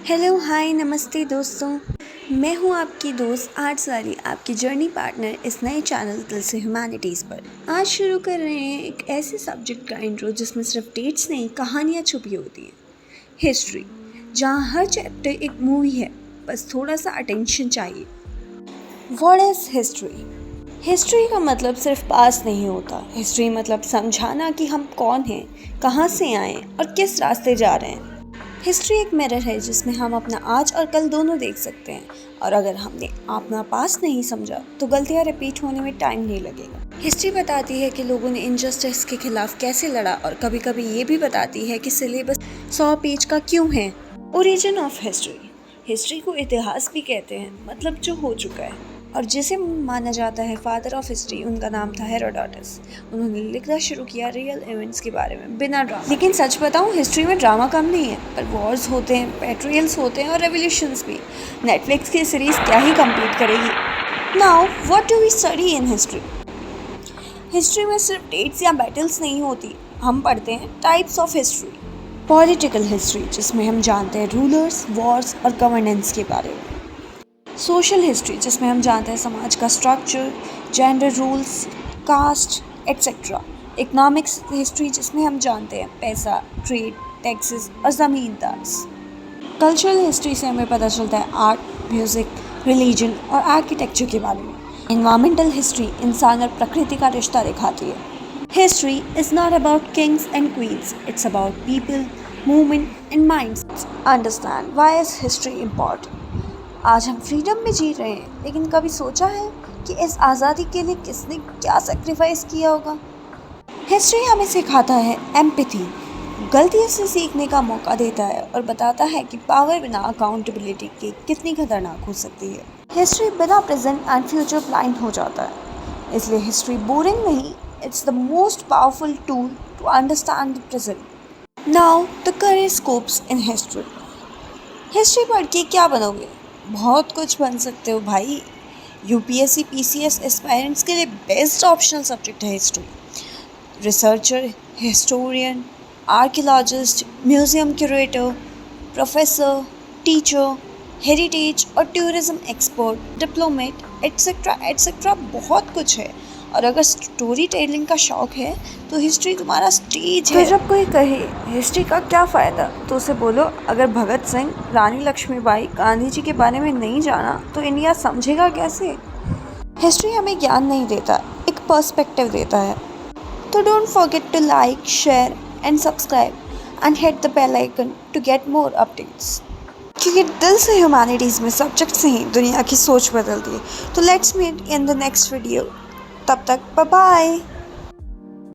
Hello hi नमस्ते दोस्तों। मैं हूं आपकी दोस्त आर्ट्स वाली, आपकी जर्नी पार्टनर इस नए चैनल दिल से ह्यूमैनिटीज़ पर। आज शुरू कर रहे हैं एक ऐसे सब्जेक्ट का इंट्रो जिसमें सिर्फ डेट्स नहीं, कहानियाँ छुपी होती हैं। हिस्ट्री, जहां हर चैप्टर एक मूवी है, बस थोड़ा सा अटेंशन चाहिए। What is history? हिस्ट्री का मतलब सिर्फ पास नहीं होता। हिस्ट्री मतलब समझाना कि हम कौन हैं, कहाँ से आए और किस रास्ते जा रहे हैं। हिस्ट्री एक मिरर है जिसमें हम अपना आज और कल दोनों देख सकते हैं, और अगर हमने अपना पास नहीं समझा तो गलतियाँ रिपीट होने में टाइम नहीं लगेगा। हिस्ट्री बताती है कि लोगों ने इनजस्टिस के खिलाफ कैसे लड़ा, और कभी कभी ये भी बताती है कि सिलेबस 100 पेज का क्यों है। Origin of history. हिस्ट्री को इतिहास भी कहते हैं, मतलब जो हो चुका है, और जिसे माना जाता है फादर ऑफ हिस्ट्री, उनका नाम था हेरोडोटस। उन्होंने लिखना शुरू किया रियल इवेंट्स के बारे में, बिना ड्रामा। लेकिन सच बताऊं, हिस्ट्री में ड्रामा कम नहीं है, पर वॉर्स होते हैं, पेट्रियल्स होते हैं और रेवोल्यूशंस भी। नेटफ्लिक्स की सीरीज क्या ही कम्पीट करेगी। Now what do we study in history? History में सिर्फ डेट्स या बैटल्स नहीं होती, हम पढ़ते हैं types of history. Political history, जिसमें हम जानते हैं रूलर्स, वॉर्स और गवर्नेंस के बारे में। सोशल हिस्ट्री, जिसमें हम जानते हैं समाज का structure, gender rules, caste etcetera. Economics history, जिसमें हम जानते हैं पैसा, ट्रेड, टैक्सेस और ज़मींदार। कल्चरल हिस्ट्री से हमें पता चलता है आर्ट, म्यूज़िक, रिलीजन और आर्किटेक्चर के बारे में। इन्वायरमेंटल हिस्ट्री इंसान और प्रकृति का रिश्ता दिखाती है। History is not about Kings and queen's, it's about people, movement and minds. Understand why is history important. आज हम फ्रीडम में जी रहे हैं, लेकिन कभी सोचा है कि इस आज़ादी के लिए किसने क्या सेक्रीफाइस किया होगा? हिस्ट्री हमें सिखाता है एम्पैथी, गलतियों से सीखने का मौका देता है और बताता है कि पावर बिना अकाउंटेबिलिटी के कितनी खतरनाक हो सकती है। हिस्ट्री बिना प्रेजेंट एंड फ्यूचर ब्लाइंड हो जाता है, इसलिए हिस्ट्री बोरिंग नहीं, it's the most powerful tool to understand the present. Now the career scopes in history. History पढ़ के क्या बनोगे? बहुत कुछ बन सकते हो भाई। यूपीएससी पीसीएस एस्पायरेंट्स के लिए बेस्ट ऑप्शनल सब्जेक्ट है history. Researcher, historian, archaeologist, museum curator, professor, teacher, heritage और tourism expert, diplomat etcetera etcetera, बहुत कुछ है। और अगर स्टोरी टेलिंग का शौक है तो हिस्ट्री तुम्हारा स्टेज है। तो जब कोई कहे हिस्ट्री का क्या फ़ायदा, तो उसे बोलो, अगर भगत सिंह, रानी लक्ष्मीबाई, गांधी जी के बारे में नहीं जाना तो इंडिया समझेगा कैसे? हिस्ट्री हमें ज्ञान नहीं देता, एक पर्सपेक्टिव देता है। तो don't forget to like, share and subscribe and hit the bell icon to get more updates. क्योंकि दिल से ह्यूमैनिटीज़ में सब्जेक्ट से ही दुनिया की सोच बदलती है। तो let's meet in the next video. तब तक बाय बाय।